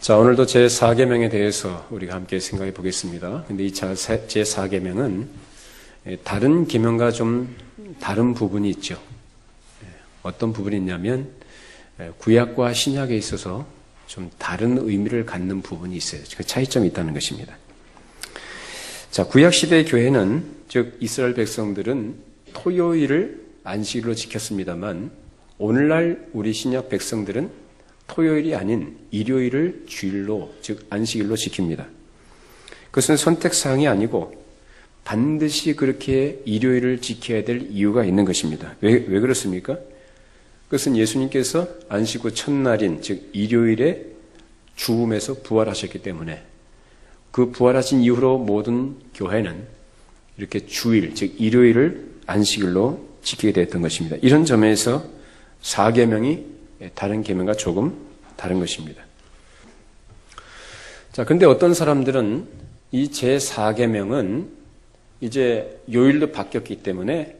자, 오늘도 제4계명에 대해서 우리가 함께 생각해 보겠습니다. 근데 이 제4계명은 다른 계명과 좀 다른 부분이 있죠. 어떤 부분이 있냐면 구약과 신약에 있어서 좀 다른 의미를 갖는 부분이 있어요. 그 차이점이 있다는 것입니다. 자, 구약 시대의 교회는, 즉 이스라엘 백성들은 토요일을 안식일로 지켰습니다만, 오늘날 우리 신약 백성들은 토요일이 아닌 일요일을 주일로, 즉 안식일로 지킵니다. 그것은 선택사항이 아니고 반드시 그렇게 일요일을 지켜야 될 이유가 있는 것입니다. 왜 그렇습니까? 그것은 예수님께서 안식 후 첫날인, 즉 일요일에 죽음에서 부활하셨기 때문에, 그 부활하신 이후로 모든 교회는 이렇게 주일, 즉 일요일을 안식일로 지키게 되었던 것입니다. 이런 점에서 4계명이 다른 계명과 조금 다른 것입니다. 자, 근데 어떤 사람들은 이 제4계명은 이제 요일도 바뀌었기 때문에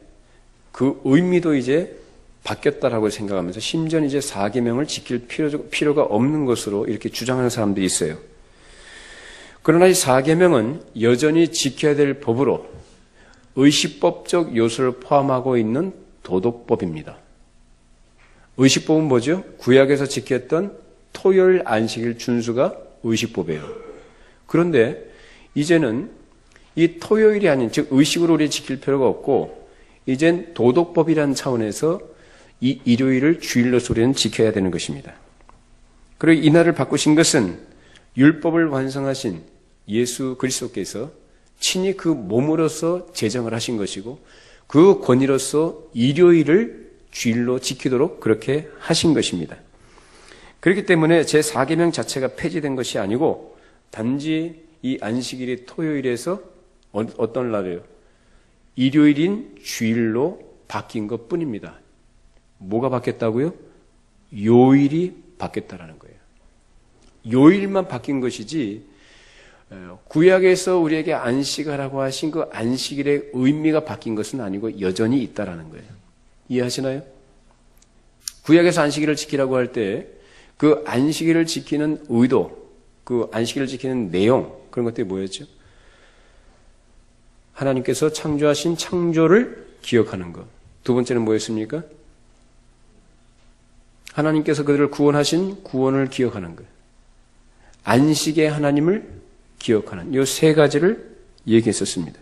그 의미도 이제 바뀌었다라고 생각하면서 심지어 이제 4계명을 지킬 필요가 없는 것으로 이렇게 주장하는 사람들이 있어요. 그러나 이 4계명은 여전히 지켜야 될 법으로 의식법적 요소를 포함하고 있는 도덕법입니다. 의식법은 뭐죠? 구약에서 지켰던 토요일 안식일 준수가 의식법이에요. 그런데 이제는 이 토요일이 아닌, 즉 의식으로 우리 지킬 필요가 없고, 이젠 도덕법이라는 차원에서 이 일요일을 주일로서 우리는 지켜야 되는 것입니다. 그리고 이날을 바꾸신 것은 율법을 완성하신 예수 그리스도께서 친히 그 몸으로서 제정을 하신 것이고, 그 권위로서 일요일을 주일로 지키도록 그렇게 하신 것입니다. 그렇기 때문에 제4계명 자체가 폐지된 것이 아니고 단지 이 안식일이 토요일에서 어떤 날이에요? 일요일인 주일로 바뀐 것 뿐입니다. 뭐가 바뀌었다고요? 요일이 바뀌었다라는 거예요. 요일만 바뀐 것이지 구약에서 우리에게 안식하라고 하신 그 안식일의 의미가 바뀐 것은 아니고 여전히 있다라는 거예요. 이해하시나요? 구약에서 안식일을 지키라고 할 때 그 안식일을 지키는 의도, 그 안식일을 지키는 내용, 그런 것들이 뭐였죠? 하나님께서 창조하신 창조를 기억하는 것. 두 번째는 뭐였습니까? 하나님께서 그들을 구원하신 구원을 기억하는 것. 안식의 하나님을 기억하는 이 세 가지를 얘기했었습니다.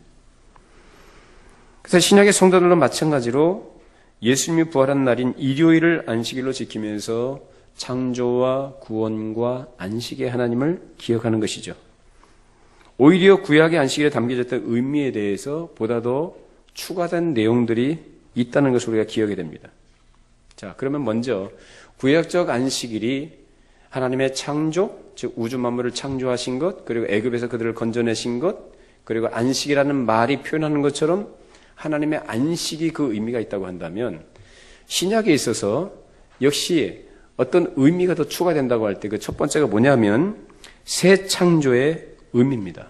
그래서 신약의 성도들도 마찬가지로 예수님이 부활한 날인 일요일을 안식일로 지키면서 창조와 구원과 안식의 하나님을 기억하는 것이죠. 오히려 구약의 안식일에 담겨졌던 의미에 대해서 보다 더 추가된 내용들이 있다는 것을 우리가 기억해야 됩니다. 자, 그러면 먼저 구약적 안식일이 하나님의 창조, 즉 우주 만물을 창조하신 것, 그리고 애굽에서 그들을 건져내신 것, 그리고 안식이라는 말이 표현하는 것처럼 하나님의 안식이 그 의미가 있다고 한다면, 신약에 있어서 역시 어떤 의미가 더 추가된다고 할 때 그 첫 번째가 뭐냐면 새 창조의 의미입니다.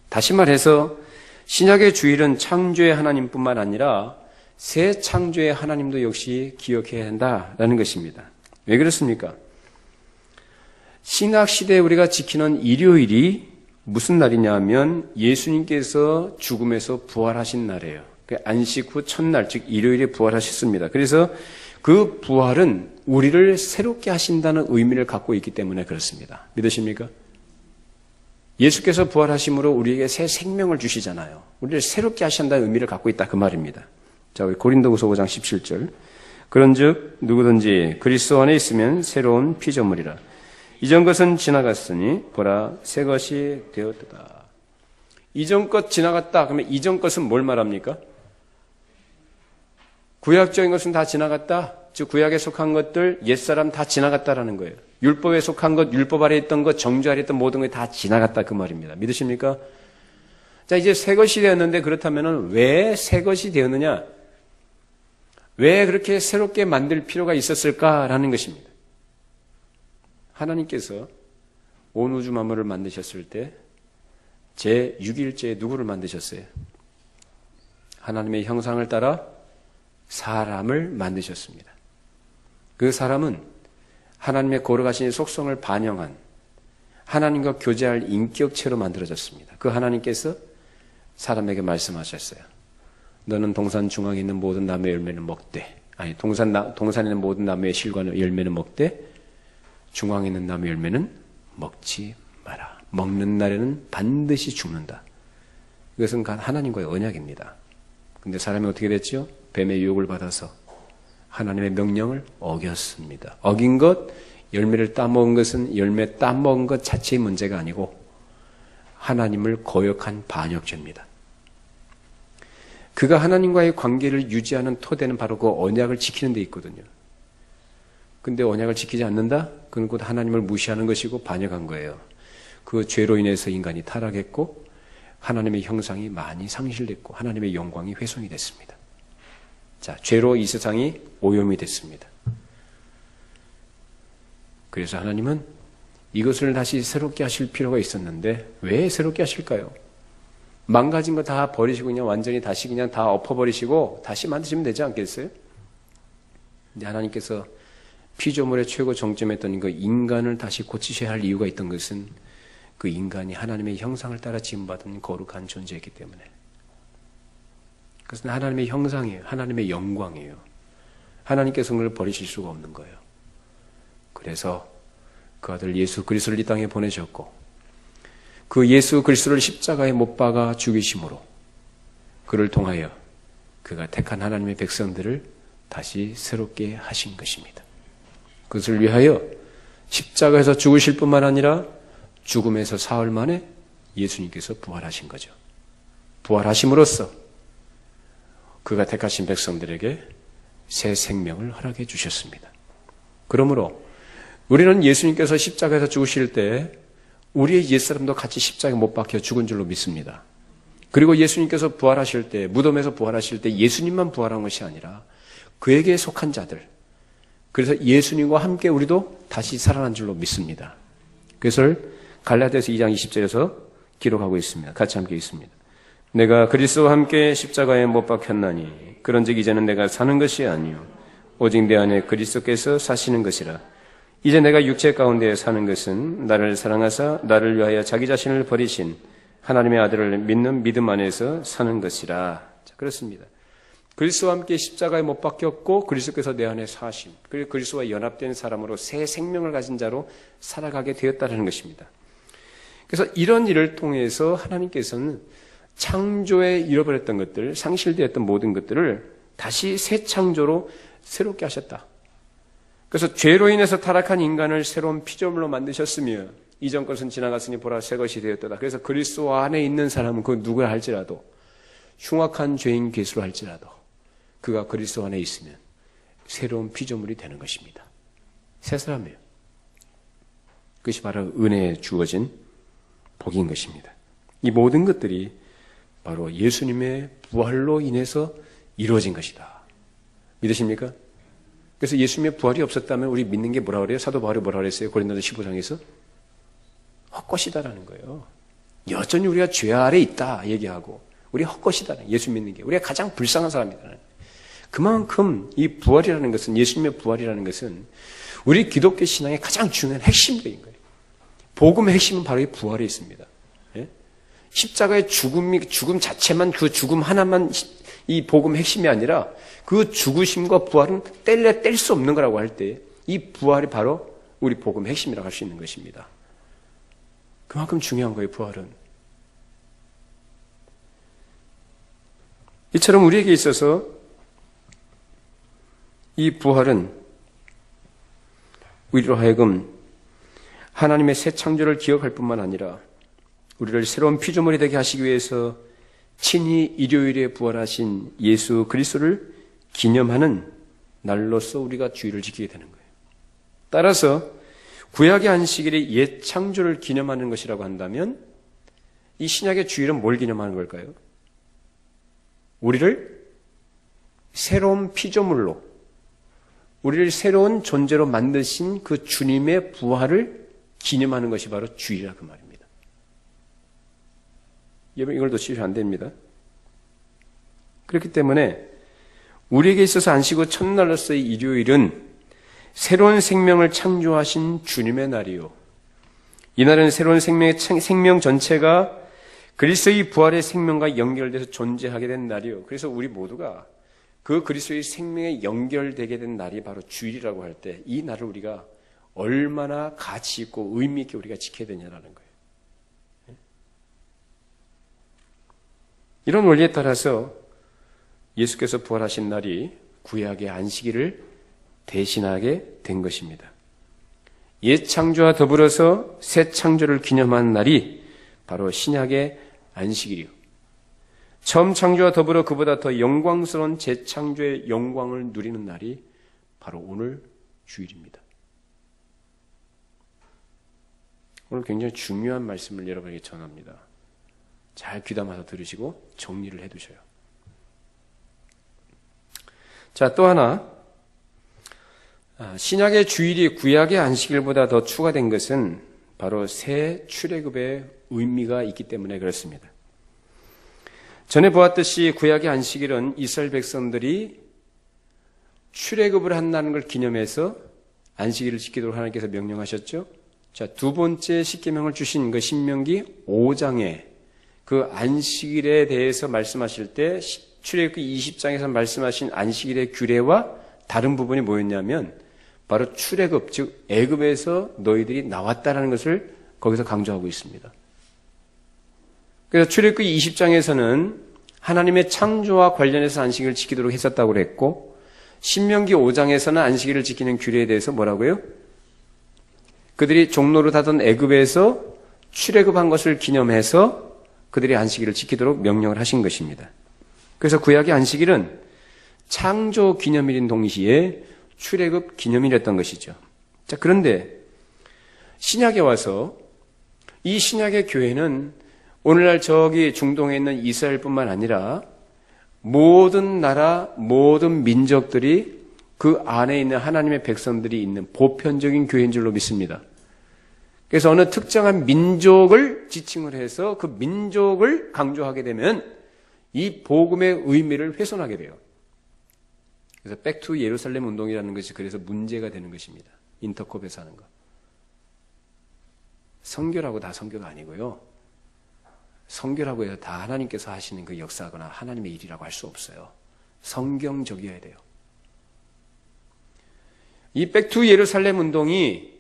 다시 말해서 신약의 주일은 창조의 하나님뿐만 아니라 새 창조의 하나님도 역시 기억해야 한다라는 것입니다. 왜 그렇습니까? 신약 시대에 우리가 지키는 일요일이 무슨 날이냐 하면 예수님께서 죽음에서 부활하신 날이에요. 안식 후 첫날, 즉 일요일에 부활하셨습니다. 그래서 그 부활은 우리를 새롭게 하신다는 의미를 갖고 있기 때문에 그렇습니다. 믿으십니까? 예수께서 부활하심으로 우리에게 새 생명을 주시잖아요. 우리를 새롭게 하신다는 의미를 갖고 있다, 그 말입니다. 자, 우리 고린도후서 5장 17절. 그런즉 누구든지 그리스도 안에 있으면 새로운 피조물이라. 이전 것은 지나갔으니 보라 새 것이 되었다. 이전 것 지나갔다. 그러면 이전 것은 뭘 말합니까? 구약적인 것은 다 지나갔다. 즉 구약에 속한 것들, 옛사람 다 지나갔다라는 거예요. 율법에 속한 것, 율법 아래 있던 것, 정죄 아래 있던 모든 것이 다 지나갔다, 그 말입니다. 믿으십니까? 자, 이제 새 것이 되었는데, 그렇다면 왜 새 것이 되었느냐? 왜 그렇게 새롭게 만들 필요가 있었을까라는 것입니다. 하나님께서 온 우주 만물을 만드셨을 때 제6일째에 누구를 만드셨어요? 하나님의 형상을 따라 사람을 만드셨습니다. 그 사람은 하나님의 거룩하신 속성을 반영한 하나님과 교제할 인격체로 만들어졌습니다. 그 하나님께서 사람에게 말씀하셨어요. 너는 동산 중앙에 있는 모든 나무의 열매는 먹되, 아니 동산에 있는 모든 나무의 실과 열매는 먹되 중앙에 있는 나무 열매는 먹지 마라. 먹는 날에는 반드시 죽는다. 이것은 하나님과의 언약입니다. 근데 사람이 어떻게 됐죠? 뱀의 유혹을 받아서 하나님의 명령을 어겼습니다. 어긴 것, 열매를 따먹은 것은 열매 따먹은 것 자체의 문제가 아니고 하나님을 거역한 반역죄입니다. 그가 하나님과의 관계를 유지하는 토대는 바로 그 언약을 지키는 데 있거든요. 근데 언약을 지키지 않는다? 그건 곧 하나님을 무시하는 것이고 반역한 거예요. 그 죄로 인해서 인간이 타락했고 하나님의 형상이 많이 상실됐고 하나님의 영광이 훼손이 됐습니다. 자, 죄로 이 세상이 오염이 됐습니다. 그래서 하나님은 이것을 다시 새롭게 하실 필요가 있었는데 왜 새롭게 하실까요? 망가진 거 다 버리시고 그냥 완전히 다시 그냥 다 엎어버리시고 다시 만드시면 되지 않겠어요? 근데 하나님께서 피조물의 최고 정점했던 그 인간을 다시 고치셔야 할 이유가 있던 것은 그 인간이 하나님의 형상을 따라 지음받은 거룩한 존재이기 때문에. 그것은 하나님의 형상이에요. 하나님의 영광이에요. 하나님께서 그걸 버리실 수가 없는 거예요. 그래서 그 아들 예수 그리스도를 이 땅에 보내셨고 그 예수 그리스도를 십자가에 못 박아 죽이심으로 그를 통하여 그가 택한 하나님의 백성들을 다시 새롭게 하신 것입니다. 그것을 위하여 십자가에서 죽으실 뿐만 아니라 죽음에서 사흘 만에 예수님께서 부활하신 거죠. 부활하심으로써 그가 택하신 백성들에게 새 생명을 허락해 주셨습니다. 그러므로 우리는 예수님께서 십자가에서 죽으실 때 우리의 옛사람도 같이 십자가에 못 박혀 죽은 줄로 믿습니다. 그리고 예수님께서 부활하실 때, 무덤에서 부활하실 때 예수님만 부활한 것이 아니라 그에게 속한 자들, 그래서 예수님과 함께 우리도 다시 살아난 줄로 믿습니다. 그것을 갈라디아서 2장 20절에서 기록하고 있습니다. 같이 함께 있습니다. 내가 그리스도와 함께 십자가에 못 박혔나니 그런즉 이제는 내가 사는 것이 아니요 오직 내 안에 그리스도께서 사시는 것이라. 이제 내가 육체 가운데 사는 것은 나를 사랑하사 나를 위하여 자기 자신을 버리신 하나님의 아들을 믿는 믿음 안에서 사는 것이라. 자, 그렇습니다. 그리스도와 함께 십자가에 못 박혔고 그리스도께서 내 안에 사심, 그리고 그리스도와 연합된 사람으로 새 생명을 가진 자로 살아가게 되었다는 것입니다. 그래서 이런 일을 통해서 하나님께서는 창조에 잃어버렸던 것들, 상실되었던 모든 것들을 다시 새 창조로 새롭게 하셨다. 그래서 죄로 인해서 타락한 인간을 새로운 피조물로 만드셨으며 이전 것은 지나갔으니 보라 새 것이 되었다. 그래서 그리스도 안에 있는 사람은 그 누구라 할지라도 흉악한 죄인 괴수로 할지라도 그가 그리스도 안에 있으면 새로운 피조물이 되는 것입니다. 새 사람이에요. 그것이 바로 은혜에 주어진 복인 것입니다. 이 모든 것들이 바로 예수님의 부활로 인해서 이루어진 것이다. 믿으십니까? 그래서 예수님의 부활이 없었다면 우리 믿는 게 뭐라 그래요? 사도 바울이 뭐라 그랬어요? 고린도서 15장에서 헛것이다라는 거예요. 여전히 우리가 죄 아래 있다 얘기하고 우리 헛것이다. 예수 믿는 게 우리가 가장 불쌍한 사람이다. 그만큼 이 부활이라는 것은, 예수님의 부활이라는 것은 우리 기독교 신앙의 가장 중요한 핵심적인 거예요. 복음의 핵심은 바로 이 부활에 있습니다. 예? 십자가의 죽음 자체만, 그 죽음 하나만 이 복음의 핵심이 아니라 그 죽으심과 부활은 뗄 수 없는 거라고 할 때 이 부활이 바로 우리 복음의 핵심이라고 할 수 있는 것입니다. 그만큼 중요한 거예요, 부활은. 이처럼 우리에게 있어서 이 부활은 우리로 하여금 하나님의 새 창조를 기억할 뿐만 아니라 우리를 새로운 피조물이 되게 하시기 위해서 친히 일요일에 부활하신 예수 그리스도를 기념하는 날로서 우리가 주일을 지키게 되는 거예요. 따라서 구약의 안식일이 옛 창조를 기념하는 것이라고 한다면 이 신약의 주일은 뭘 기념하는 걸까요? 우리를 새로운 피조물로, 우리를 새로운 존재로 만드신 그 주님의 부활을 기념하는 것이 바로 주일이라 그 말입니다. 여러분 이걸 놓치시면 안 됩니다. 그렇기 때문에 우리에게 있어서 안식일 첫날로서의 일요일은 새로운 생명을 창조하신 주님의 날이요, 이날은 새로운 생명 전체가 그리스도의 부활의 생명과 연결돼서 존재하게 된 날이요. 그래서 우리 모두가 그 그리스도의 생명에 연결되게 된 날이 바로 주일이라고 할 때 이 날을 우리가 얼마나 가치 있고 의미 있게 우리가 지켜야 되냐라는 거예요. 이런 원리에 따라서 예수께서 부활하신 날이 구약의 안식일을 대신하게 된 것입니다. 옛 창조와 더불어서 새 창조를 기념하는 날이 바로 신약의 안식일이요. 처음 창조와 더불어 그보다 더 영광스러운 재창조의 영광을 누리는 날이 바로 오늘 주일입니다. 오늘 굉장히 중요한 말씀을 여러분에게 전합니다. 잘 귀담아서 들으시고 정리를 해두셔요. 자, 또 하나 신약의 주일이 구약의 안식일보다 더 추가된 것은 바로 새 출애굽의 의미가 있기 때문에 그렇습니다. 전에 보았듯이 구약의 안식일은 이스라엘 백성들이 출애굽을 한다는 걸 기념해서 안식일을 지키도록 하나님께서 명령하셨죠. 자, 두 번째 십계명을 주신 그 신명기 5장에 그 안식일에 대해서 말씀하실 때 출애굽기 20장에서 말씀하신 안식일의 규례와 다른 부분이 뭐였냐면 바로 출애굽, 즉 애굽에서 너희들이 나왔다라는 것을 거기서 강조하고 있습니다. 그래서 출애굽기 20장에서는 하나님의 창조와 관련해서 안식일을 지키도록 했었다고 그랬고 신명기 5장에서는 안식일을 지키는 규례에 대해서 뭐라고요? 그들이 종로로 하던 애굽에서 출애굽한 것을 기념해서 그들이 안식일을 지키도록 명령을 하신 것입니다. 그래서 구약의 안식일은 창조 기념일인 동시에 출애굽 기념일이었던 것이죠. 자, 그런데 신약에 와서 이 신약의 교회는 오늘날 저기 중동에 있는 이스라엘뿐만 아니라 모든 나라, 모든 민족들이 그 안에 있는 하나님의 백성들이 있는 보편적인 교회인 줄로 믿습니다. 그래서 어느 특정한 민족을 지칭을 해서 그 민족을 강조하게 되면 이 복음의 의미를 훼손하게 돼요. 그래서 백투 예루살렘 운동이라는 것이 그래서 문제가 되는 것입니다. 인터콥에서 하는 거. 선교라고 다 선교가 아니고요. 선교라고 해서 다 하나님께서 하시는 그 역사거나 하나님의 일이라고 할 수 없어요. 성경적이어야 돼요. 이 백투 예루살렘 운동이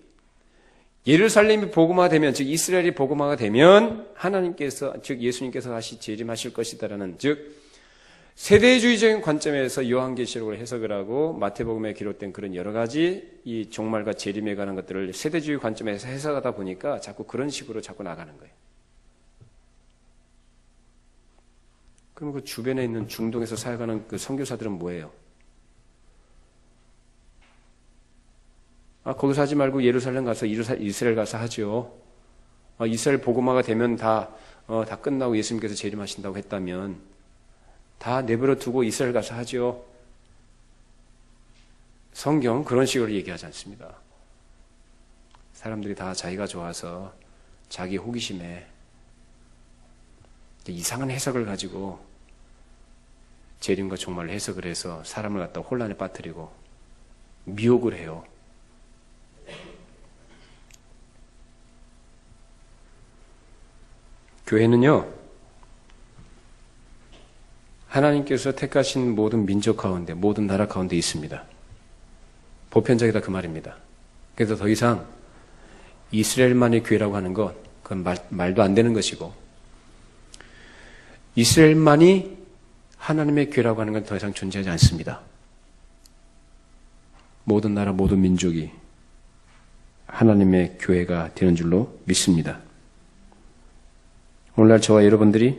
예루살렘이 복음화되면, 즉 이스라엘이 복음화가 되면 하나님께서, 즉 예수님께서 다시 재림하실 것이다라는, 즉 세대주의적인 관점에서 요한계시록을 해석을 하고 마태복음에 기록된 그런 여러 가지 이 종말과 재림에 관한 것들을 세대주의 관점에서 해석하다 보니까 자꾸 그런 식으로 자꾸 나가는 거예요. 그럼 그 주변에 있는 중동에서 살아가는 그 선교사들은 뭐예요? 거기서 하지 말고 예루살렘 가서 이스라엘 가서 하죠. 이스라엘 복음화가 되면 다 끝나고 예수님께서 재림하신다고 했다면 다 내버려 두고 이스라엘 가서 하죠. 성경 그런 식으로 얘기하지 않습니다. 사람들이 다 자기가 좋아서 자기 호기심에 이상한 해석을 가지고 재림과 종말을 해석을 해서 사람을 갖다 혼란에 빠뜨리고 미혹을 해요. 교회는요, 하나님께서 택하신 모든 민족 가운데, 모든 나라 가운데 있습니다. 보편적이다 그 말입니다. 그래서 더 이상 이스라엘만의 교회라고 하는 것, 그건 말도 안 되는 것이고, 이스라엘만이 하나님의 교회라고 하는 건 더 이상 존재하지 않습니다. 모든 나라, 모든 민족이 하나님의 교회가 되는 줄로 믿습니다. 오늘날 저와 여러분들이,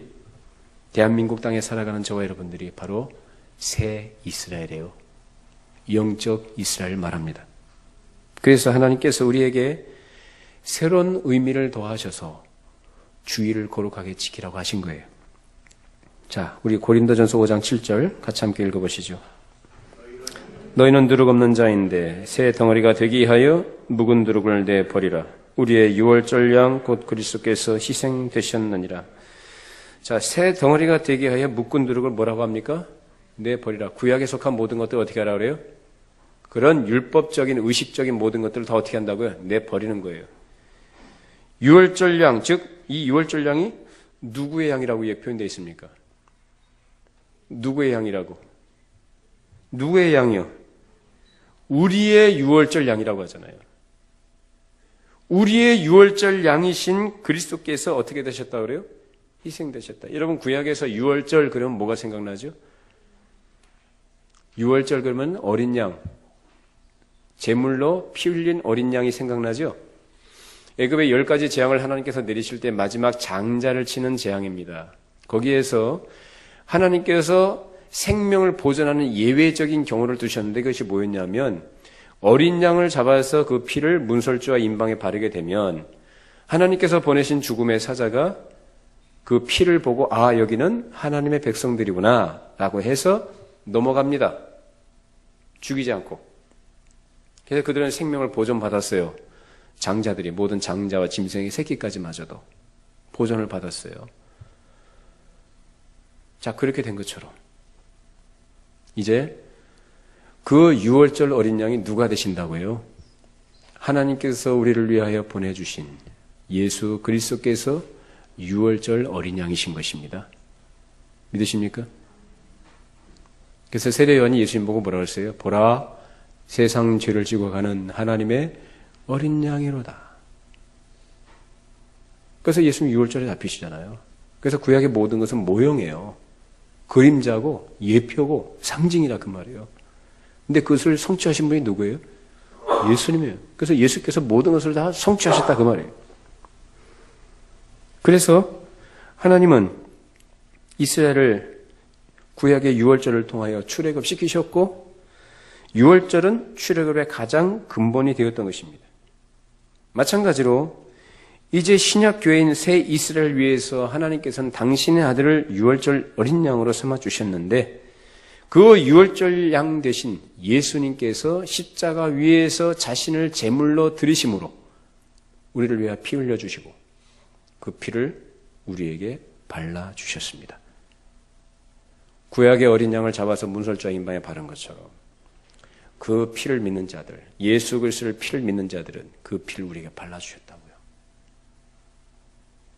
대한민국 땅에 살아가는 저와 여러분들이 바로 새 이스라엘이에요. 영적 이스라엘 말합니다. 그래서 하나님께서 우리에게 새로운 의미를 더하셔서 주일을 거룩하게 지키라고 하신 거예요. 자, 우리 고린도전서 5장 7절 같이 함께 읽어보시죠. 너희는 누룩 없는 자인데 새 덩어리가 되기 위하여 묵은 누룩을 내버리라. 우리의 유월절 양 곧 그리스도께서 희생되셨느니라. 자, 새 덩어리가 되게 하여 묶은 누룩을 뭐라고 합니까? 내버리라. 구약에 속한 모든 것들 어떻게 하라고 그래요? 그런 율법적인 의식적인 모든 것들을 다 어떻게 한다고요? 내버리는 거예요. 유월절 양, 즉 이 유월절 양이 누구의 양이라고 표현되어 있습니까? 누구의 양이라고? 누구의 양이요? 우리의 유월절 양이라고 하잖아요. 우리의 유월절 양이신 그리스도께서 어떻게 되셨다고 그래요? 희생되셨다. 여러분 구약에서 유월절 그러면 뭐가 생각나죠? 유월절 그러면 어린 양, 제물로 피 흘린 어린 양이 생각나죠? 애굽의 10가지 재앙을 하나님께서 내리실 때 마지막 장자를 치는 재앙입니다. 거기에서 하나님께서 생명을 보존하는 예외적인 경우를 두셨는데 그것이 뭐였냐면 어린 양을 잡아서 그 피를 문설주와 임방에 바르게 되면 하나님께서 보내신 죽음의 사자가 그 피를 보고 아 여기는 하나님의 백성들이구나 라고 해서 넘어갑니다. 죽이지 않고. 그래서 그들은 생명을 보존받았어요. 장자들이 모든 장자와 짐승의 새끼까지마저도 보존을 받았어요. 자 그렇게 된 것처럼 이제 그 유월절 어린 양이 누가 되신다고요? 하나님께서 우리를 위하여 보내주신 예수 그리스도께서 유월절 어린 양이신 것입니다. 믿으십니까? 그래서 세례 요한이 예수님 보고 뭐라고 했어요? 보라 세상 죄를 지고 가는 하나님의 어린 양이로다. 그래서 예수님 유월절에 잡히시잖아요. 그래서 구약의 모든 것은 모형이에요. 그림자고 예표고 상징이라 그 말이에요. 근데 그것을 성취하신 분이 누구예요? 예수님이에요. 그래서 예수께서 모든 것을 다 성취하셨다 그 말이에요. 그래서 하나님은 이스라엘을 구약의 유월절을 통하여 출애굽시키셨고 유월절은 출애굽의 가장 근본이 되었던 것입니다. 마찬가지로 이제 신약교회인 새 이스라엘 위에서 하나님께서는 당신의 아들을 유월절 어린 양으로 삼아주셨는데 그 유월절 양 대신 예수님께서 십자가 위에서 자신을 제물로 드리심으로 우리를 위하여 피 흘려주시고 그 피를 우리에게 발라주셨습니다. 구약의 어린 양을 잡아서 문설주와 임방에 바른 것처럼 그 피를 믿는 자들, 예수 그리스도의 피를 믿는 자들은 그 피를 우리에게 발라주셨다고요.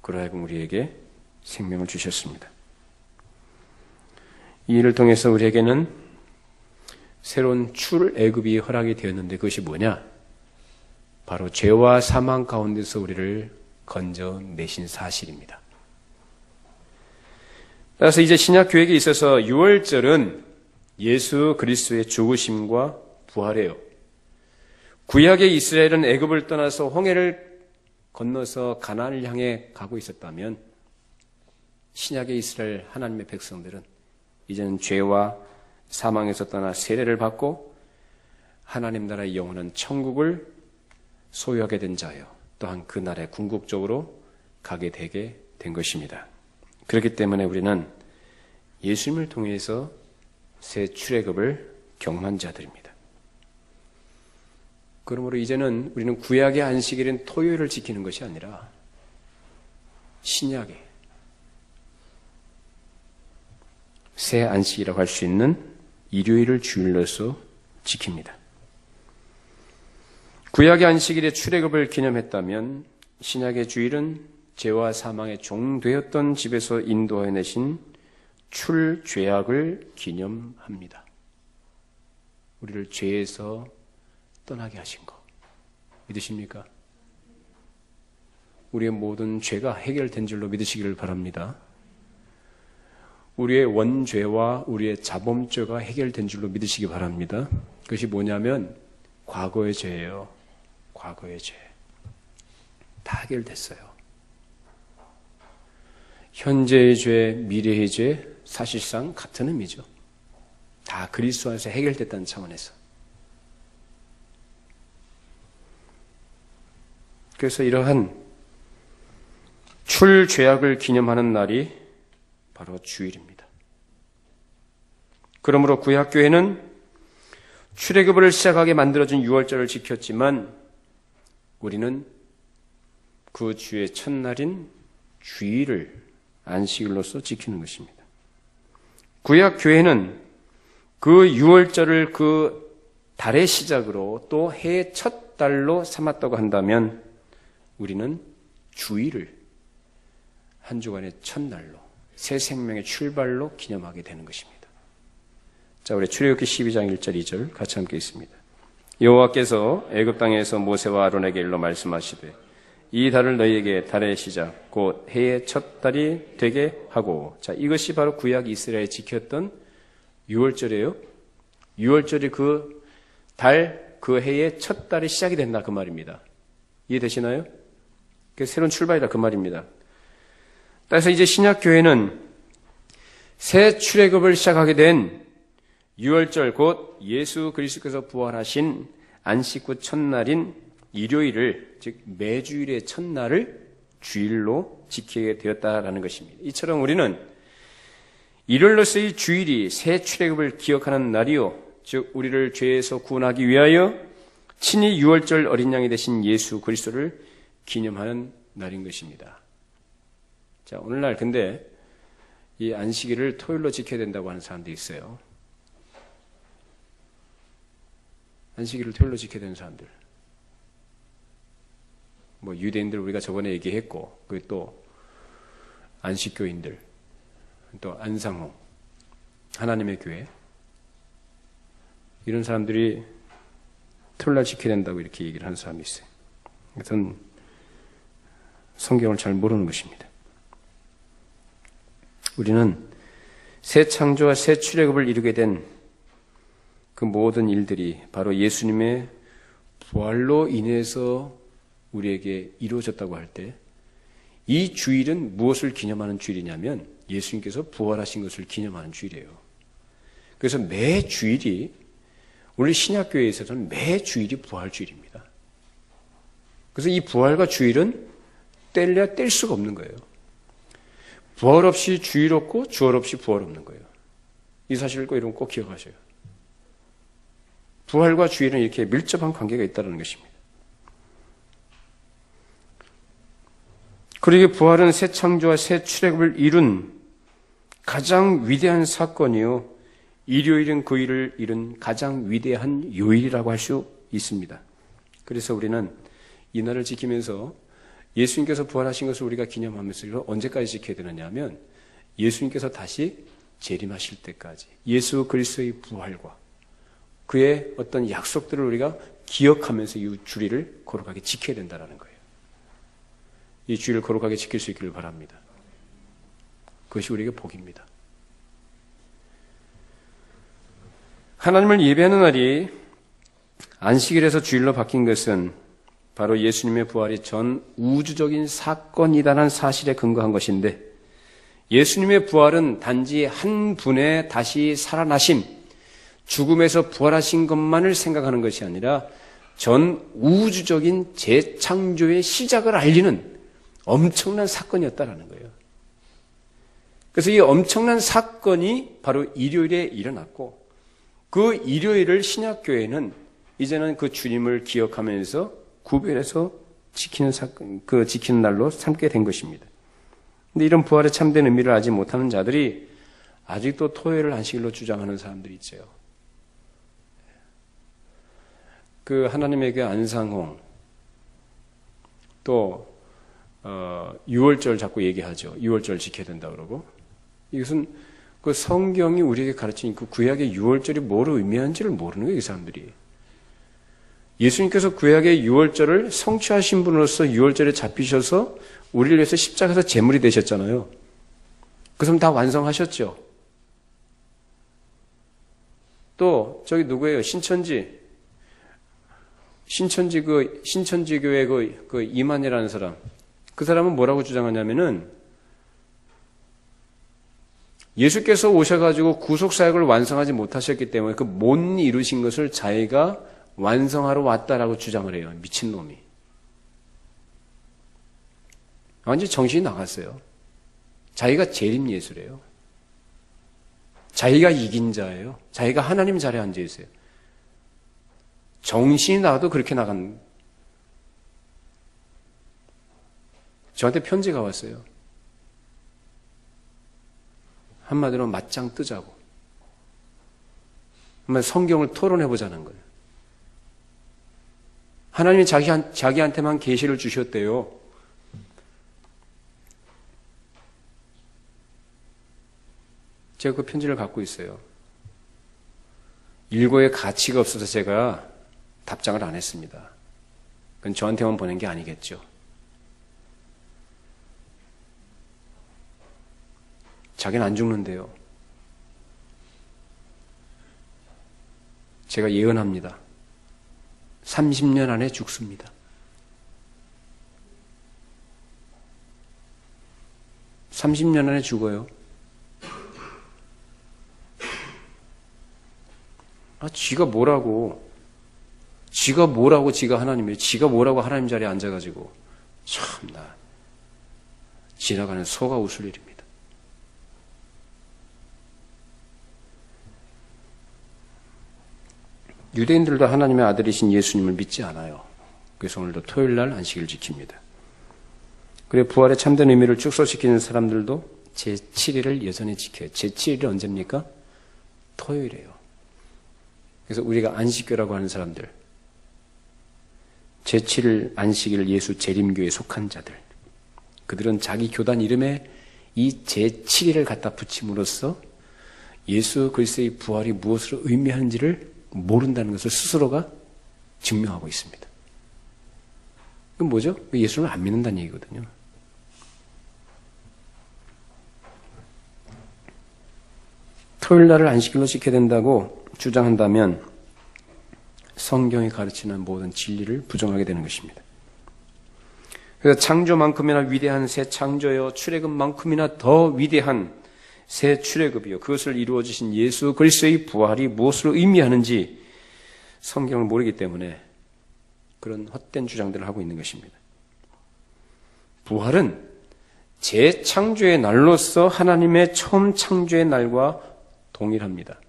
그러하여금 우리에게 생명을 주셨습니다. 이 일을 통해서 우리에게는 새로운 출애굽이 허락이 되었는데 그것이 뭐냐? 바로 죄와 사망 가운데서 우리를 건져내신 사실입니다. 따라서 이제 신약교회에 있어서 유월절은 예수 그리스도의 죽으심과 부활이에요. 구약의 이스라엘은 애굽을 떠나서 홍해를 건너서 가나안을 향해 가고 있었다면 신약의 이스라엘 하나님의 백성들은 이제는 죄와 사망에서 떠나 세례를 받고 하나님 나라의 영원한 천국을 소유하게 된 자요. 또한 그 나라에 궁극적으로 가게 되게 된 것입니다. 그렇기 때문에 우리는 예수님을 통해서 새 출애굽을 경험한 자들입니다. 그러므로 이제는 우리는 구약의 안식일인 토요일을 지키는 것이 아니라 신약의 새 안식이라고 할 수 있는 일요일을 주일로서 지킵니다. 구약의 안식일에 출애굽을 기념했다면 신약의 주일은 죄와 사망의 종되었던 집에서 인도해내신 출죄악을 기념합니다. 우리를 죄에서 떠나게 하신 것 믿으십니까? 우리의 모든 죄가 해결된 줄로 믿으시기를 바랍니다. 우리의 원죄와 우리의 자범죄가 해결된 줄로 믿으시기 바랍니다. 그것이 뭐냐면 과거의 죄예요. 과거의 죄. 다 해결됐어요. 현재의 죄, 미래의 죄 사실상 같은 의미죠. 다 그리스도 안에서 해결됐다는 차원에서. 그래서 이러한 출죄악을 기념하는 날이 바로 주일입니다. 그러므로 구약교회는 출애굽을 시작하게 만들어준 유월절을 지켰지만 우리는 그 주의 첫날인 주일을 안식일로서 지키는 것입니다. 구약교회는 그 유월절을 그 달의 시작으로 또 해의 첫 달로 삼았다고 한다면 우리는 주일을 한 주간의 첫날로 새 생명의 출발로 기념하게 되는 것입니다. 자, 우리 출애굽기 12장 1절 2절 같이 함께 있습니다. 여호와께서 애굽 땅에서 모세와 아론에게 일러 말씀하시되 이 달을 너희에게 달의 시작 곧 해의 첫 달이 되게 하고. 자, 이것이 바로 구약 이스라엘이 지켰던 6월절이에요. 6월절이 그 달, 그 해의 첫 달이 시작이 된다 그 말입니다. 이해되시나요? 그 새로운 출발이다 그 말입니다. 따라서 이제 신약교회는 새 출애굽을 시작하게 된 6월절 곧 예수 그리스도께서 부활하신 안식 후 첫날인 일요일을, 즉 매주일의 첫날을 주일로 지키게 되었다라는 것입니다. 이처럼 우리는 일요일로서의 주일이 새 출애굽을 기억하는 날이요, 즉 우리를 죄에서 구원하기 위하여 친히 6월절 어린 양이 되신 예수 그리스도를 기념하는 날인 것입니다. 자, 오늘날 근데 이 안식일을 토요일로 지켜야 된다고 하는 사람도 있어요. 안식일을 토요일로 지켜야 되는 사람들. 뭐 유대인들 우리가 저번에 얘기했고, 그 또 안식교인들, 또 안상홍, 하나님의 교회, 이런 사람들이 토요일날 지켜야 된다고 이렇게 얘기를 하는 사람이 있어요. 그것은 성경을 잘 모르는 것입니다. 우리는 새 창조와 새 출애굽을 이루게 된 그 모든 일들이 바로 예수님의 부활로 인해서 우리에게 이루어졌다고 할 때, 이 주일은 무엇을 기념하는 주일이냐면 예수님께서 부활하신 것을 기념하는 주일이에요. 그래서 매 주일이, 우리 신약교회에 있어서는 매 주일이 부활 주일입니다. 그래서 이 부활과 주일은 뗄래야 뗄 수가 없는 거예요. 부활 없이 주일 없고 주월 없이 부활 없는 거예요. 이 사실을 꼭 기억하셔요. 부활과 주일은 이렇게 밀접한 관계가 있다는 것입니다. 그리고 부활은 새 창조와 새 출애굽을 이룬 가장 위대한 사건이요, 일요일은 그 일을 이룬 가장 위대한 요일이라고 할 수 있습니다. 그래서 우리는 이 날을 지키면서 예수님께서 부활하신 것을 우리가 기념하면서 이걸 언제까지 지켜야 되느냐 하면 예수님께서 다시 재림하실 때까지 예수 그리스도의 부활과 그의 어떤 약속들을 우리가 기억하면서 이 주일을 거룩하게 지켜야 된다는 거예요. 이 주일을 거룩하게 지킬 수 있기를 바랍니다. 그것이 우리에게 복입니다. 하나님을 예배하는 날이 안식일에서 주일로 바뀐 것은 바로 예수님의 부활이 전 우주적인 사건이라는 사실에 근거한 것인데, 예수님의 부활은 단지 한 분의 다시 살아나심, 죽음에서 부활하신 것만을 생각하는 것이 아니라 전 우주적인 재창조의 시작을 알리는 엄청난 사건이었다라는 거예요. 그래서 이 엄청난 사건이 바로 일요일에 일어났고, 그 일요일을 신약교회는 이제는 그 주님을 기억하면서 구별해서 지키는 사건, 지키는 날로 삼게 된 것입니다. 근데 이런 부활의 참된 의미를 알지 못하는 자들이 아직도 토요일을 안식일로 주장하는 사람들이 있어요. 그 하나님의 그 안상홍, 또 6월절 자꾸 얘기하죠. 6월절 지켜야 된다 그러고, 이것은 그 성경이 우리에게 가르친 그 구약의 6월절이 뭐를 의미하는지를 모르는 거예요, 이 사람들이. 예수님께서 구약의 6월절을 성취하신 분으로서 6월절에 잡히셔서 우리를 위해서 십자가에서 제물이 되셨잖아요. 그 사람 다 완성하셨죠. 또 저기 누구예요? 신천지교회 그 이만이라는 사람. 그 사람은 뭐라고 주장하냐면은 예수께서 오셔가지고 구속사역을 완성하지 못하셨기 때문에 그 못 이루신 것을 자기가 완성하러 왔다라고 주장을 해요. 미친놈이. 완전히 정신이 나갔어요. 자기가 재림예수래요. 자기가 이긴 자예요. 자기가 하나님 자리에 앉아 있어요. 정신이 나가도 그렇게 나간. 저한테 편지가 왔어요. 한마디로 맞짱 뜨자고. 한번 성경을 토론해보자는 거예요. 하나님이 자기한테만 계시를 주셨대요. 제가 그 편지를 갖고 있어요. 일고의 가치가 없어서 제가 답장을 안 했습니다. 그건 저한테만 보낸 게 아니겠죠. 자기는 안 죽는데요. 제가 예언합니다. 30년 안에 죽습니다. 30년 안에 죽어요. 지가 뭐라고 지가 하나님이에요. 지가 뭐라고 하나님 자리에 앉아가지고 참나 지나가는 소가 웃을 일입니다. 유대인들도 하나님의 아들이신 예수님을 믿지 않아요. 그래서 오늘도 토요일 날 안식일을 지킵니다. 그리고 부활의 참된 의미를 축소시키는 사람들도 제7일을 여전히 지켜요. 제7일이 언제입니까? 토요일이에요. 그래서 우리가 안식교라고 하는 사람들, 제7일 안식일 예수 재림교에 속한 자들, 그들은 자기 교단 이름에 이 제7일을 갖다 붙임으로써 예수 그리스도의 부활이 무엇으로 의미하는지를 모른다는 것을 스스로가 증명하고 있습니다. 그건 뭐죠? 예수를 안 믿는다는 얘기거든요. 토요일 날을 안식일로 지켜야 된다고 주장한다면 성경이 가르치는 모든 진리를 부정하게 되는 것입니다. 그래서 창조만큼이나 위대한 새 창조여 출애굽만큼이나 더 위대한 새 출애굽이요 그것을 이루어 주신 예수 그리스도의 부활이 무엇을 의미하는지 성경을 모르기 때문에 그런 헛된 주장들을 하고 있는 것입니다. 부활은 재창조의 날로서 하나님의 처음 창조의 날과 동일합니다.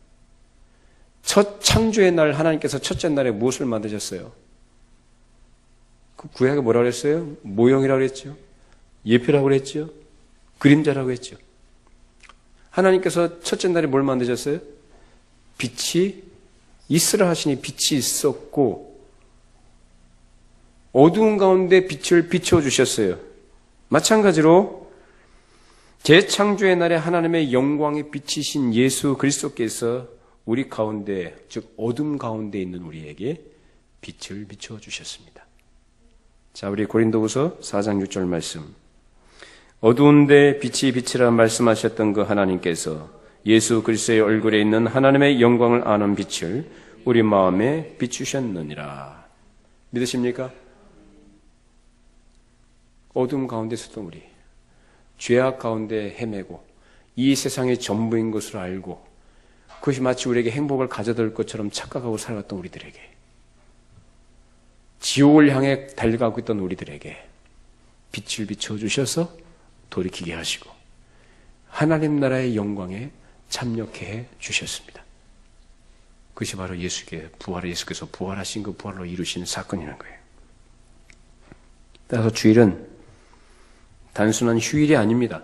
첫 창조의 날 하나님께서 첫째 날에 무엇을 만드셨어요? 그 구약에 뭐라고 그랬어요? 모형이라고 그랬죠? 예표라고 그랬죠? 그림자라고 했죠? 하나님께서 첫째 날에 뭘 만드셨어요? 빛이 있으라 하시니 빛이 있었고 어두운 가운데 빛을 비춰주셨어요. 마찬가지로 재창조의 날에 하나님의 영광의 빛이신 예수 그리스도께서 우리 가운데, 즉 어둠 가운데 있는 우리에게 빛을 비춰주셨습니다. 자, 우리 고린도후서 4장 6절 말씀. 어두운데 빛이 빛이라 말씀하셨던 그 하나님께서 예수 그리스도의 얼굴에 있는 하나님의 영광을 아는 빛을 우리 마음에 비추셨느니라. 믿으십니까? 어둠 가운데 있었던 우리, 죄악 가운데 헤매고 이 세상의 전부인 것으로 알고 그것이 마치 우리에게 행복을 가져다 것처럼 착각하고 살았던 우리들에게, 지옥을 향해 달려가고 있던 우리들에게 빛을 비춰주셔서 돌이키게 하시고 하나님 나라의 영광에 참여케 해 주셨습니다. 그것이 바로 예수께서 부활하신 그 부활로 이루신 사건이라는 거예요. 따라서 주일은 단순한 휴일이 아닙니다.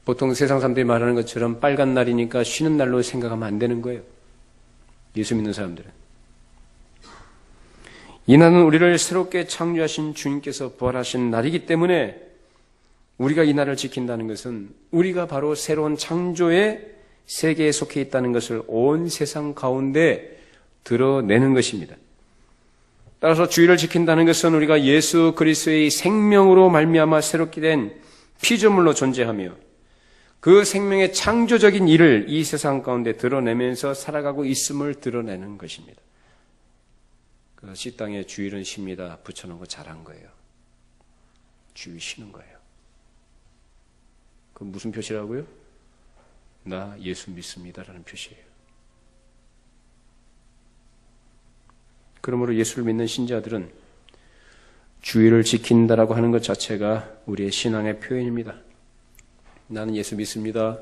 보통 세상 사람들이 말하는 것처럼 빨간 날이니까 쉬는 날로 생각하면 안 되는 거예요. 예수 믿는 사람들은. 이 날은 우리를 새롭게 창조하신 주님께서 부활하신 날이기 때문에 우리가 이 날을 지킨다는 것은 우리가 바로 새로운 창조의 세계에 속해 있다는 것을 온 세상 가운데 드러내는 것입니다. 따라서 주일을 지킨다는 것은 우리가 예수 그리스도의 생명으로 말미암아 새롭게 된 피조물로 존재하며 그 생명의 창조적인 일을 이 세상 가운데 드러내면서 살아가고 있음을 드러내는 것입니다. 그 식당에 주일은 쉽니다 붙여놓은 거 잘한 거예요. 주일 쉬는 거예요. 그 무슨 표시라고요? 나 예수 믿습니다라는 표시예요. 그러므로 예수를 믿는 신자들은 주일을 지킨다라고 하는 것 자체가 우리의 신앙의 표현입니다. 나는 예수 믿습니다.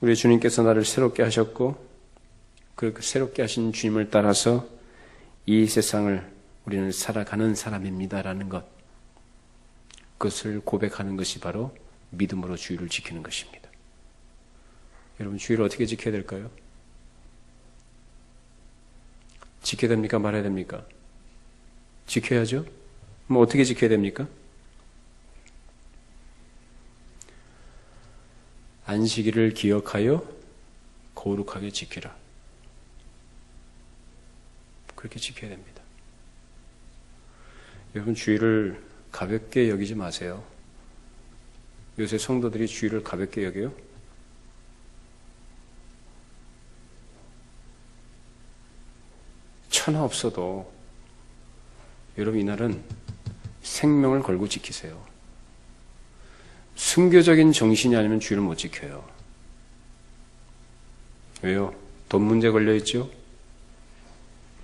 우리 주님께서 나를 새롭게 하셨고 그 새롭게 하신 주님을 따라서 이 세상을 우리는 살아가는 사람입니다라는 것, 그것을 고백하는 것이 바로 믿음으로 주일을 지키는 것입니다. 여러분, 주일을 어떻게 지켜야 될까요? 지켜야 됩니까? 말아야 됩니까? 지켜야죠. 뭐 어떻게 지켜야 됩니까? 안식일을 기억하여 거룩하게 지키라. 그렇게 지켜야 됩니다. 여러분, 주일을 가볍게 여기지 마세요. 요새 성도들이 주일을 가볍게 여겨요? 천하 없어도 여러분, 이날은 생명을 걸고 지키세요. 순교적인 정신이 아니면 주일을 못 지켜요. 왜요? 돈 문제 걸려있죠?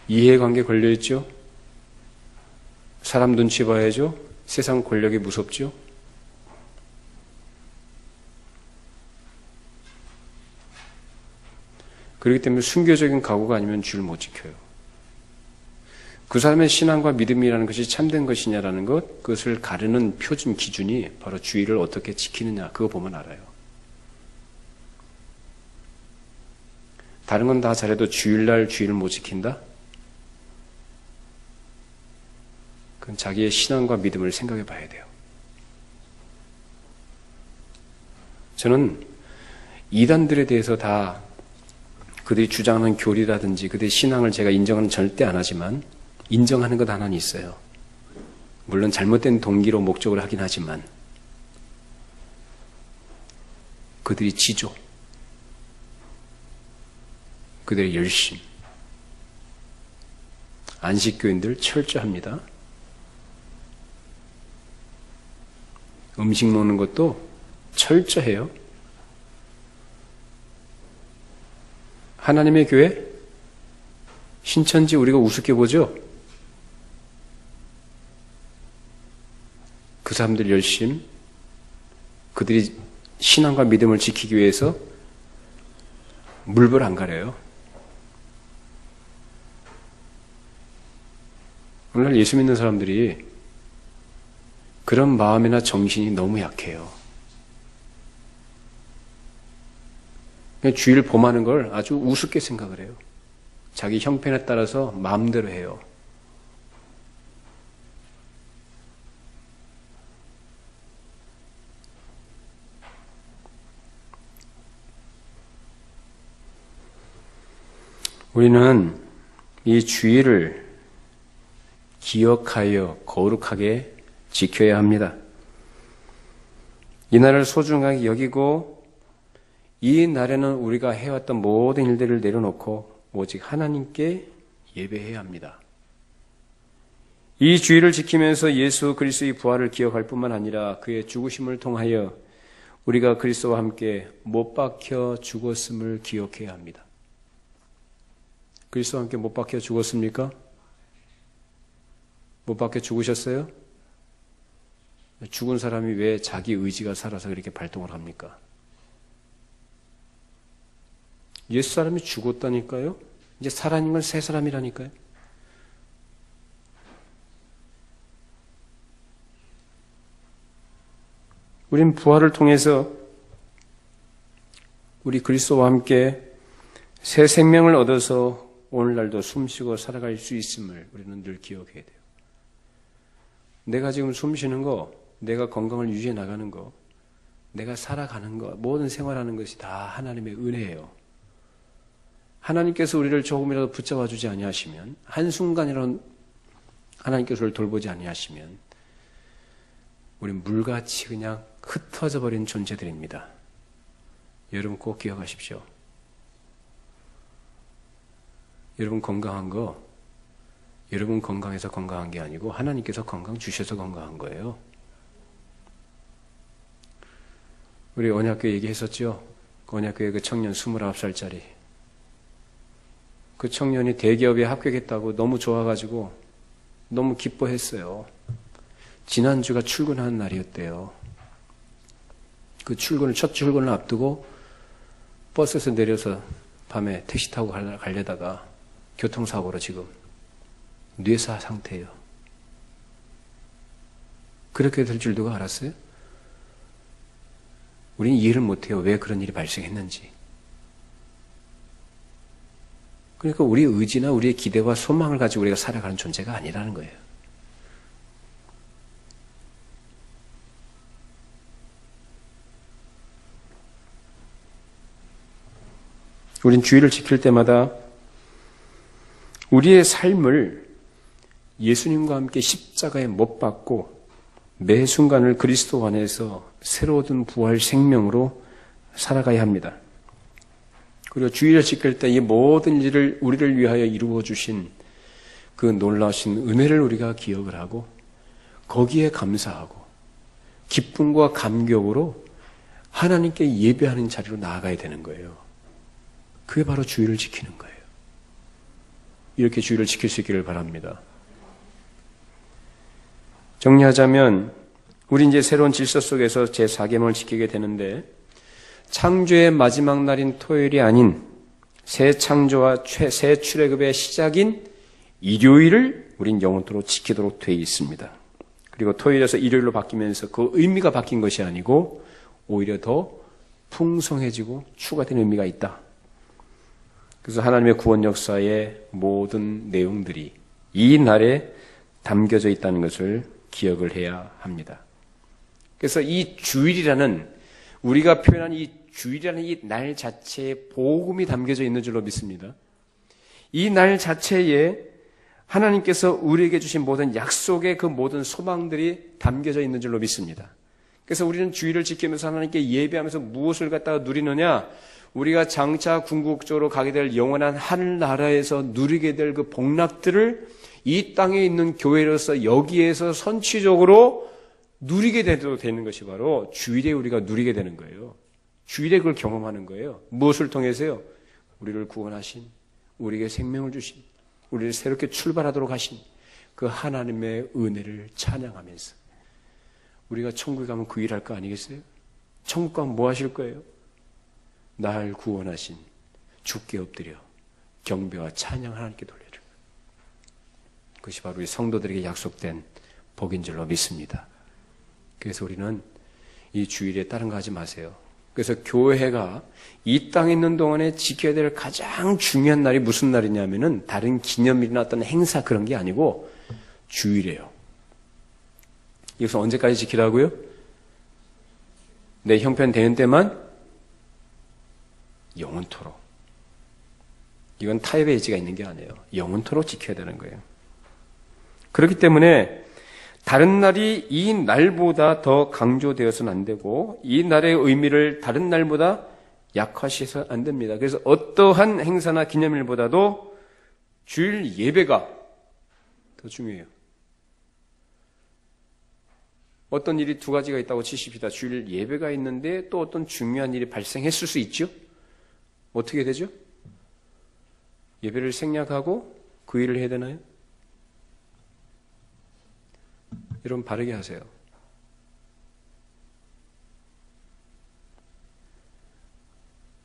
이해관계 걸려있죠? 사람 눈치 봐야죠? 세상 권력이 무섭죠? 그렇기 때문에 순교적인 각오가 아니면 주를 못 지켜요. 그 사람의 신앙과 믿음이라는 것이 참된 것이냐라는 것, 그것을 가르는 표준 기준이 바로 주일을 어떻게 지키느냐, 그거 보면 알아요. 다른 건 다 잘해도 주일날 주일을 못 지킨다? 그건 자기의 신앙과 믿음을 생각해 봐야 돼요. 저는 이단들에 대해서 다 그들이 주장하는 교리라든지 그들의 신앙을 제가 인정하는 절대 안 하지만 인정하는 것 하나는 있어요. 물론 잘못된 동기로 목적을 하긴 하지만 그들이 지조, 그들의 열심, 안식교인들 철저합니다. 음식 먹는 것도 철저해요. 하나님의 교회? 신천지 우리가 우습게 보죠? 그 사람들 열심, 그들이 신앙과 믿음을 지키기 위해서 물불 안 가려요. 오늘날 예수 믿는 사람들이 그런 마음이나 정신이 너무 약해요. 그냥 주일 범하는 걸 아주 우습게 생각을 해요. 자기 형편에 따라서 마음대로 해요. 우리는 이 주일을 기억하여 거룩하게 지켜야 합니다. 이 날을 소중하게 여기고 이 날에는 우리가 해왔던 모든 일들을 내려놓고 오직 하나님께 예배해야 합니다. 이 주일을 지키면서 예수 그리스도의 부활을 기억할 뿐만 아니라 그의 죽으심을 통하여 우리가 그리스도와 함께 못 박혀 죽었음을 기억해야 합니다. 그리스도와 함께 못 박혀 죽었습니까? 못 박혀 죽으셨어요? 죽은 사람이 왜 자기 의지가 살아서 그렇게 발동을 합니까? 옛 사람이 죽었다니까요? 이제 살아있는 건 새 사람이라니까요? 우린 부활을 통해서 우리 그리스도와 함께 새 생명을 얻어서 오늘날도 숨쉬고 살아갈 수 있음을 우리는 늘 기억해야 돼요. 내가 지금 숨쉬는 거, 내가 건강을 유지해 나가는 거, 내가 살아가는 거, 모든 생활하는 것이 다 하나님의 은혜예요. 하나님께서 우리를 조금이라도 붙잡아 주지 아니하시면, 한순간이라도 하나님께서 우리를 돌보지 아니하시면 우리는 물같이 그냥 흩어져 버린 존재들입니다. 여러분 꼭 기억하십시오. 여러분 건강한 거, 여러분 건강해서 건강한 게 아니고 하나님께서 건강 주셔서 건강한 거예요. 우리 언약교 얘기했었죠? 언약교의 그 청년 29살짜리. 그 청년이 대기업에 합격했다고 너무 좋아가지고 너무 기뻐했어요. 지난주가 출근하는 날이었대요. 그 첫 출근을 앞두고 버스에서 내려서 밤에 택시 타고 가려다가 교통사고로 지금 뇌사 상태예요. 그렇게 될 줄 누가 알았어요? 우리는 이해를 못해요. 왜 그런 일이 발생했는지. 그러니까 우리의 의지나 우리의 기대와 소망을 가지고 우리가 살아가는 존재가 아니라는 거예요. 우린 주일을 지킬 때마다 우리의 삶을 예수님과 함께 십자가에 못 박고 매 순간을 그리스도 안에서 새로 얻은 부활 생명으로 살아가야 합니다. 그리고 주일을 지킬 때 이 모든 일을 우리를 위하여 이루어 주신 그 놀라우신 은혜를 우리가 기억을 하고 거기에 감사하고 기쁨과 감격으로 하나님께 예배하는 자리로 나아가야 되는 거예요. 그게 바로 주일을 지키는 거예요. 이렇게 주일을 지킬 수 있기를 바랍니다. 정리하자면 우리 이제 새로운 질서 속에서 제4계명을 지키게 되는데 창조의 마지막 날인 토요일이 아닌 새 창조와 새 출애굽의 시작인 일요일을 우린 영원토록 지키도록 되어 있습니다. 그리고 토요일에서 일요일로 바뀌면서 그 의미가 바뀐 것이 아니고 오히려 더 풍성해지고 추가된 의미가 있다. 그래서 하나님의 구원 역사의 모든 내용들이 이 날에 담겨져 있다는 것을 기억을 해야 합니다. 그래서 이 주일이라는 우리가 표현한 이 주일이라는 이 날 자체에 복음이 담겨져 있는 줄로 믿습니다. 이 날 자체에 하나님께서 우리에게 주신 모든 약속의 그 모든 소망들이 담겨져 있는 줄로 믿습니다. 그래서 우리는 주일을 지키면서 하나님께 예배하면서 무엇을 갖다가 누리느냐? 우리가 장차 궁극적으로 가게 될 영원한 하늘나라에서 누리게 될 그 복락들을 이 땅에 있는 교회로서 여기에서 선취적으로 누리게 되는 것이 바로 주일에 우리가 누리게 되는 거예요. 주일에 그걸 경험하는 거예요. 무엇을 통해서요? 우리를 구원하신, 우리에게 생명을 주신, 우리를 새롭게 출발하도록 하신 그 하나님의 은혜를 찬양하면서 우리가 천국에 가면 그 일할 거 아니겠어요? 천국 가면 뭐 하실 거예요? 날 구원하신 주께 엎드려 경배와 찬양 하나님께 돌려주는 거예요. 그것이 바로 우리 성도들에게 약속된 복인 줄로 믿습니다. 그래서 우리는 이 주일에 다른 거 하지 마세요. 그래서 교회가 이 땅에 있는 동안에 지켜야 될 가장 중요한 날이 무슨 날이냐면은 다른 기념일이나 어떤 행사 그런 게 아니고 주일이에요. 이것은 언제까지 지키라고요? 내 형편 되는 때만 영원토록. 이건 타협의 의지가 있는 게 아니에요. 영원토록 지켜야 되는 거예요. 그렇기 때문에 다른 날이 이 날보다 더 강조되어서는 안 되고 이 날의 의미를 다른 날보다 약화시켜서 안 됩니다. 그래서 어떠한 행사나 기념일보다도 주일 예배가 더 중요해요. 어떤 일이 두 가지가 있다고 치십시다. 주일 예배가 있는데 또 어떤 중요한 일이 발생했을 수 있죠? 어떻게 되죠? 예배를 생략하고 그 일을 해야 되나요? 여러분 바르게 하세요.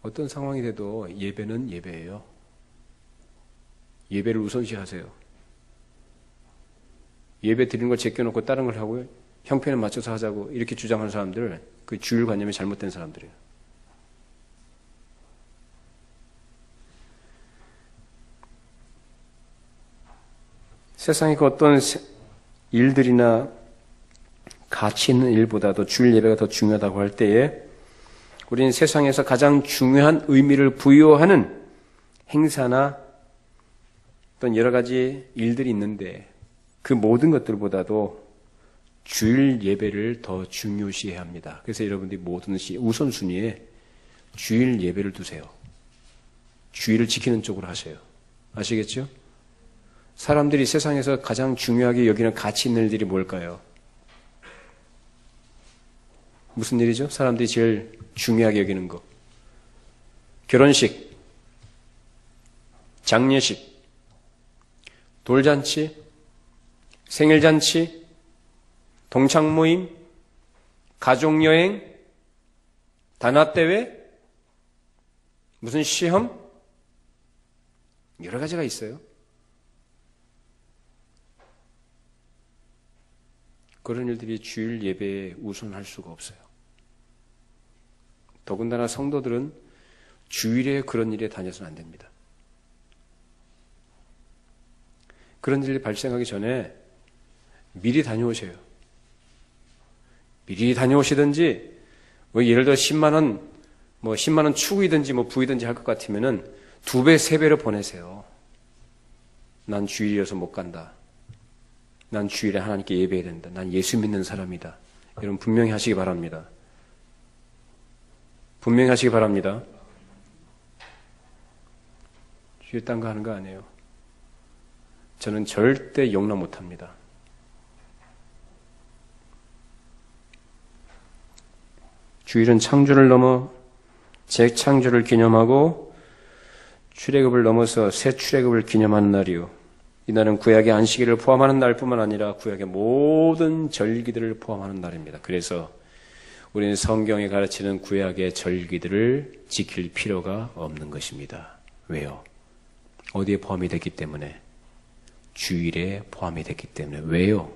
어떤 상황이 돼도 예배는 예배예요. 예배를 우선시하세요. 예배 드리는 걸 제껴놓고 다른 걸 하고요. 형편에 맞춰서 하자고 이렇게 주장하는 사람들, 그 주일관념이 잘못된 사람들이에요. 세상의 그 어떤 일들이나 가치 있는 일보다도 주일 예배가 더 중요하다고 할 때에 우리는 세상에서 가장 중요한 의미를 부여하는 행사나 어떤 여러 가지 일들이 있는데 그 모든 것들보다도 주일 예배를 더 중요시해야 합니다. 그래서 여러분들이 모든 우선순위에 주일 예배를 두세요. 주일을 지키는 쪽으로 하세요. 아시겠죠? 사람들이 세상에서 가장 중요하게 여기는 가치 있는 일들이 뭘까요? 무슨 일이죠? 사람들이 제일 중요하게 여기는 거. 결혼식, 장례식, 돌잔치, 생일잔치, 동창모임, 가족여행, 단합대회, 무슨 시험? 여러 가지가 있어요. 그런 일들이 주일 예배에 우선할 수가 없어요. 더군다나 성도들은 주일에 그런 일에 다녀서는 안 됩니다. 그런 일이 발생하기 전에 미리 다녀오세요. 미리 다녀오시든지, 뭐 예를 들어 10만 원 뭐 10만 원 추구이든지 뭐 부이든지 할 것 같으면은 2배, 3배로 보내세요. 난 주일이어서 못 간다. 난 주일에 하나님께 예배해야 된다. 난 예수 믿는 사람이다. 여러분 분명히 하시기 바랍니다. 분명히 하시기 바랍니다. 주일 딴 거 하는 거 아니에요. 저는 절대 용납 못합니다. 주일은 창조를 넘어 재창조를 기념하고 출애굽을 넘어서 새 출애굽을 기념하는 날이요. 이날은 구약의 안식일을 포함하는 날뿐만 아니라 구약의 모든 절기들을 포함하는 날입니다. 그래서 우리는 성경에 가르치는 구약의 절기들을 지킬 필요가 없는 것입니다. 왜요? 어디에 포함이 됐기 때문에? 주일에 포함이 됐기 때문에. 왜요?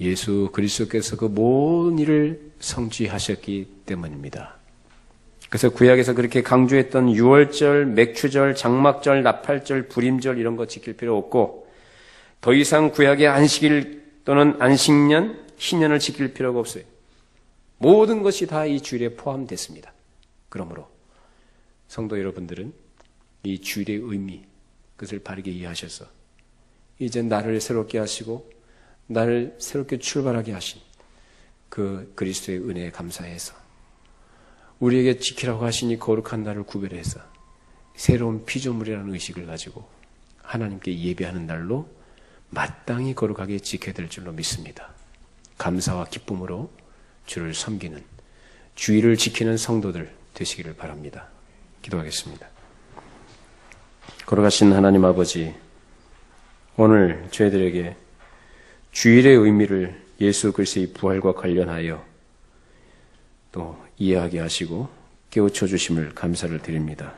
예수 그리스도께서 그 모든 일을 성취하셨기 때문입니다. 그래서 구약에서 그렇게 강조했던 유월절, 맥추절, 장막절, 나팔절, 불임절 이런 거 지킬 필요 없고 더 이상 구약의 안식일 또는 안식년, 희년을 지킬 필요가 없어요. 모든 것이 다 이 주일에 포함됐습니다. 그러므로 성도 여러분들은 이 주일의 의미, 그것을 바르게 이해하셔서 이제 나를 새롭게 하시고 나를 새롭게 출발하게 하신 그 그리스도의 은혜에 감사해서 우리에게 지키라고 하시니 거룩한 날을 구별해서 새로운 피조물이라는 의식을 가지고 하나님께 예배하는 날로 마땅히 거룩하게 지켜야 될 줄로 믿습니다. 감사와 기쁨으로 주를 섬기는 주일을 지키는 성도들 되시기를 바랍니다. 기도하겠습니다. 거룩하신 하나님 아버지, 오늘 저희들에게 주일의 의미를 예수 그리스도의 부활과 관련하여 또 이해하게 하시고 깨우쳐 주심을 감사를 드립니다.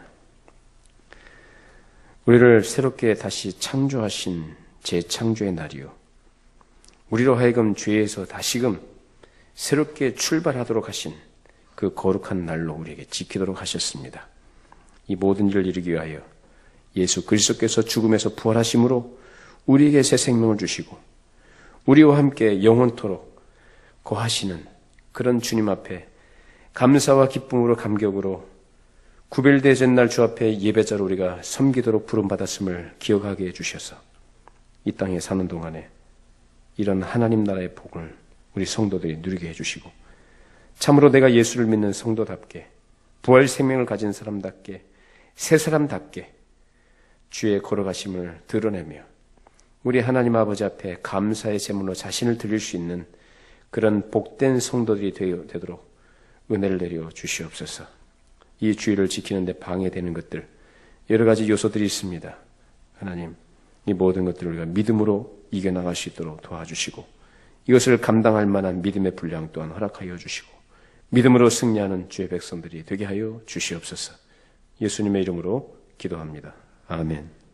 우리를 새롭게 다시 창조하신 재창조의 날이요, 우리로 하여금 죄에서 다시금 새롭게 출발하도록 하신 그 거룩한 날로 우리에게 지키도록 하셨습니다. 이 모든 일을 이루기 위하여 예수 그리스도께서 죽음에서 부활하심으로 우리에게 새 생명을 주시고 우리와 함께 영원토록 거하시는 그런 주님 앞에 감사와 기쁨으로 감격으로 구별되어진 날 주 앞에 예배자로 우리가 섬기도록 부름받았음을 기억하게 해주셔서 이 땅에 사는 동안에 이런 하나님 나라의 복을 우리 성도들이 누리게 해주시고 참으로 내가 예수를 믿는 성도답게 부활 생명을 가진 사람답게 새 사람답게 주의 걸어가심을 드러내며 우리 하나님 아버지 앞에 감사의 제물로 자신을 드릴 수 있는 그런 복된 성도들이 되도록 은혜를 내려 주시옵소서. 이 주의를 지키는 데 방해되는 것들 여러 가지 요소들이 있습니다. 하나님, 이 모든 것들을 우리가 믿음으로 이겨나갈 수 있도록 도와주시고 이것을 감당할 만한 믿음의 분량 또한 허락하여 주시고 믿음으로 승리하는 주의 백성들이 되게 하여 주시옵소서. 예수님의 이름으로 기도합니다. 아멘.